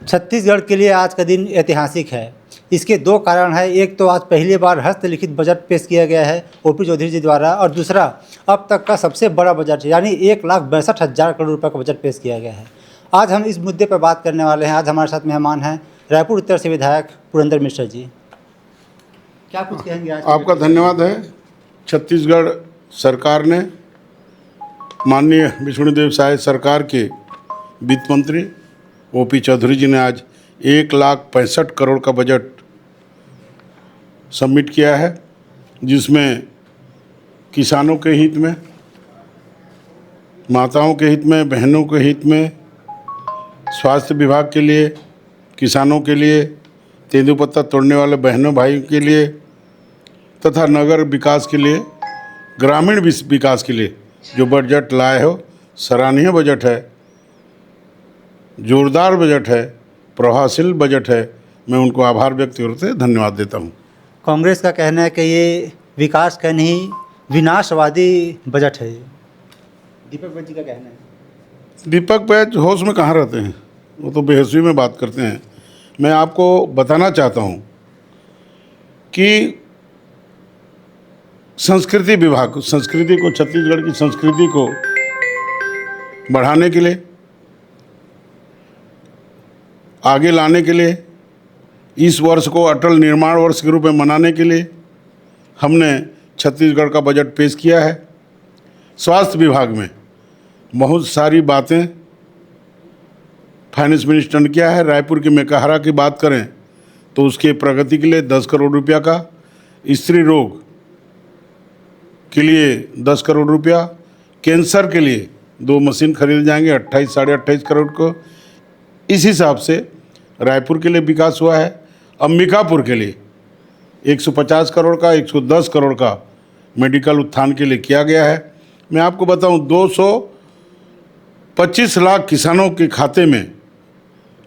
छत्तीसगढ़ के लिए आज का दिन ऐतिहासिक है। इसके दो कारण हैं। एक तो आज पहली बार हस्तलिखित बजट पेश किया गया है ओपी चौधरी जी द्वारा, और दूसरा अब तक का सबसे बड़ा बजट यानी 1,62,000 करोड़ रुपये का बजट पेश किया गया है। आज हम इस मुद्दे पर बात करने वाले हैं। आज हमारे साथ मेहमान हैं रायपुर उत्तर से विधायक पुरंदर मिश्र जी। क्या कुछ कहेंगे आज? आपका धन्यवाद है। छत्तीसगढ़ सरकार ने माननीय विष्णुदेव साय सरकार के वित्त मंत्री ओपी चौधरी जी ने आज 1,65,000 करोड़ का बजट सबमिट किया है, जिसमें किसानों के हित में, माताओं के हित में, बहनों के हित में, स्वास्थ्य विभाग के लिए, किसानों के लिए, तेंदुपत्ता तोड़ने वाले बहनों भाइयों के लिए तथा नगर विकास के लिए, ग्रामीण विकास के लिए जो बजट लाए हो, सराहनीय बजट है, जोरदार बजट है, प्रभावशील बजट है। मैं उनको आभार व्यक्त करते धन्यवाद देता हूँ। कांग्रेस का कहना है कि ये विकास का नहीं विनाशवादी बजट है। दीपक बैज जी का कहना है। दीपक बैज होश में कहाँ रहते हैं, वो तो बेहसी में बात करते हैं। मैं आपको बताना चाहता हूँ कि संस्कृति विभाग, संस्कृति को, छत्तीसगढ़ की संस्कृति को बढ़ाने के लिए, आगे लाने के लिए, इस वर्ष को अटल निर्माण वर्ष के रूप में मनाने के लिए हमने छत्तीसगढ़ का बजट पेश किया है। स्वास्थ्य विभाग में बहुत सारी बातें फाइनेंस मिनिस्टर ने किया है। रायपुर के मेकाहारा की बात करें तो उसके प्रगति के लिए 10 करोड़ रुपया का, स्त्री रोग के लिए 10 करोड़ रुपया, कैंसर के लिए 2 मशीन खरीदे जाएंगे 28 साढ़े 28 करोड़ को। इस हिसाब से रायपुर के लिए विकास हुआ है। अंबिकापुर के लिए 150 करोड़ का, 110 करोड़ का मेडिकल उत्थान के लिए किया गया है। मैं आपको बताऊं 225 लाख किसानों के खाते में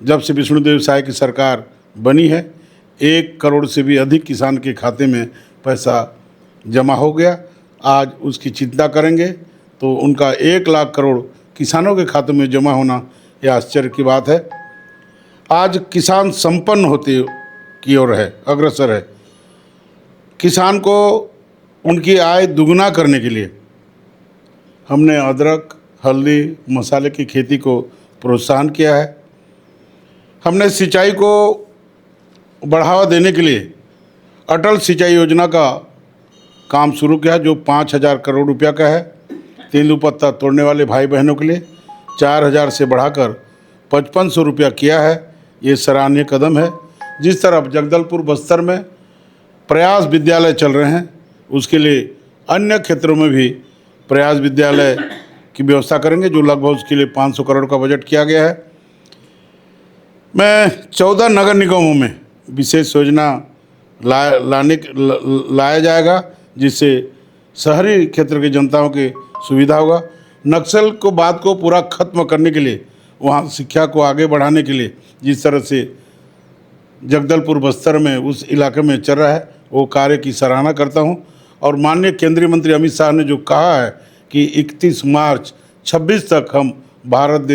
जब से विष्णुदेव साय की सरकार बनी है 1 करोड़ से भी अधिक किसान के खाते में पैसा जमा हो गया। आज उसकी चिंता करेंगे तो उनका 1 लाख करोड़ किसानों के खाते में जमा होना यह आश्चर्य की बात है। आज किसान संपन्न होते की ओर है, अग्रसर है। किसान को उनकी आय दुगना करने के लिए हमने अदरक, हल्दी, मसाले की खेती को प्रोत्साहन किया है। हमने सिंचाई को बढ़ावा देने के लिए अटल सिंचाई योजना का काम शुरू किया, जो 5,000 करोड़ रुपया का है। तेंदुपत्ता तोड़ने वाले भाई बहनों के लिए 4,000 से बढ़ाकर 5,500 रुपया किया है। ये सराहनीय कदम है। जिस तरह जगदलपुर बस्तर में प्रयास विद्यालय चल रहे हैं, उसके लिए अन्य क्षेत्रों में भी प्रयास विद्यालय की व्यवस्था करेंगे, जो लगभग उसके लिए 500 करोड़ का बजट किया गया है। मैं 14 नगर निगमों में विशेष योजना लाया जाएगा, जिससे शहरी क्षेत्र की जनताओं की सुविधा होगा। नक्सल को बात को पूरा खत्म करने के लिए, वहाँ शिक्षा को आगे बढ़ाने के लिए जिस तरह से जगदलपुर बस्तर में उस इलाके में चल रहा है, वो कार्य की सराहना करता हूँ। और माननीय केंद्रीय मंत्री अमित शाह ने जो कहा है कि 31 मार्च 26 तक हम भारत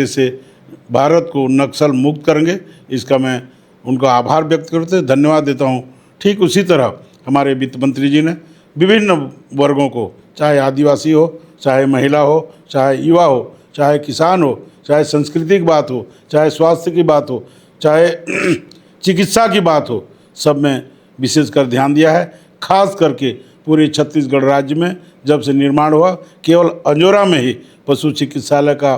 को नक्सल मुक्त करेंगे, इसका मैं उनका आभार व्यक्त करते धन्यवाद देता हूँ। ठीक उसी तरह हमारे वित्त मंत्री जी ने विभिन्न वर्गों को, चाहे आदिवासी हो, चाहे महिला हो, चाहे युवा हो, चाहे किसान हो, चाहे संस्कृति की बात हो, चाहे स्वास्थ्य की बात हो, चाहे चिकित्सा की बात हो, सब में विशेषकर ध्यान दिया है। खास करके पूरे छत्तीसगढ़ राज्य में जब से निर्माण हुआ, केवल अंजोरा में ही पशु चिकित्सालय का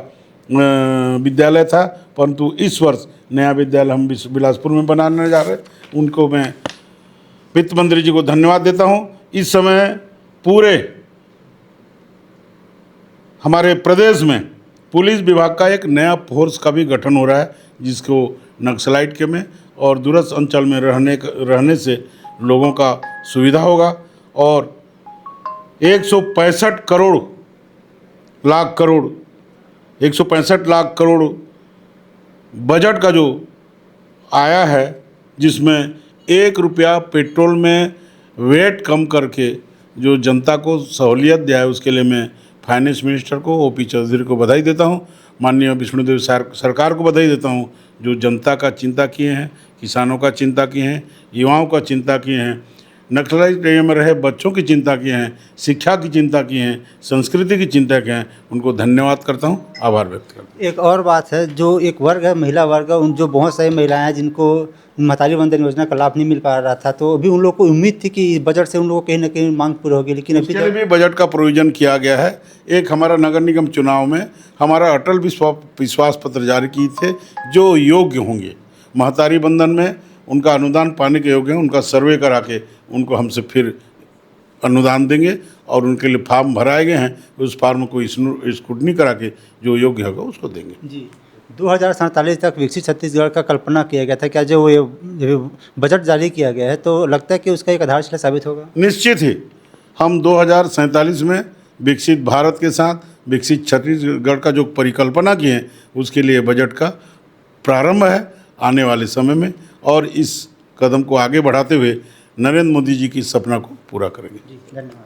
विद्यालय था, परंतु इस वर्ष नया विद्यालय हम बिलासपुर में बनाने जा रहे हैं। उनको मैं वित्त मंत्री जी को धन्यवाद देता हूँ। इस समय पूरे हमारे प्रदेश में पुलिस विभाग का एक नया फोर्स का भी गठन हो रहा है, जिसको नक्सलाइट के में और दूरस्थ अंचल में रहने से लोगों का सुविधा होगा। और 165 लाख करोड़ बजट का जो आया है, जिसमें 1 रुपया पेट्रोल में वेट कम करके जो जनता को सहूलियत दिया है, उसके लिए मैं फाइनेंस मिनिस्टर को ओपी चौधरी को बधाई देता हूं। माननीय विष्णुदेव सरकार को बधाई देता हूँ, जो जनता का चिंता किए हैं, किसानों का चिंता किए हैं, युवाओं का चिंता किए हैं, नक्सली एरिया में रहे बच्चों की चिंता किए हैं, शिक्षा की चिंता किए हैं, संस्कृति की चिंता किए हैं। उनको धन्यवाद करता हूँ, आभार व्यक्त करता हूँ। एक और बात है, जो एक वर्ग है महिला वर्ग है, उन जो बहुत सारी महिलाएं हैं जिनको महतारी वंदन योजना का लाभ नहीं मिल पा रहा था, तो अभी उन लोगों को उम्मीद थी कि इस बजट से उन लोगों को कहीं ना कहीं मांग पूरी होगी, लेकिन अभी इसके लिए भी बजट का प्रोविजन किया गया है। एक हमारा नगर निगम चुनाव में हमारा अटल विश्वास पत्र जारी किए थे, जो योग्य होंगे महतारी बंधन में उनका अनुदान पाने के योग्य हैं, उनका सर्वे करा के उनको हमसे फिर अनुदान देंगे और उनके लिए फॉर्म भराए गए हैं, उस फॉर्म को स्क्रूटनी करा के जो योग्य होगा उसको देंगे। जी 2047 तक विकसित छत्तीसगढ़ का कल्पना किया गया था, क्या जो ये बजट जारी किया गया है तो लगता है कि उसका एक आधारशिला साबित होगा? निश्चित ही हम 2047 में विकसित भारत के साथ विकसित छत्तीसगढ़ का जो परिकल्पना की है उसके लिए बजट का प्रारंभ है आने वाले समय में, और इस कदम को आगे बढ़ाते हुए नरेंद्र मोदी जी की सपना को पूरा करेंगे। जी धन्यवाद।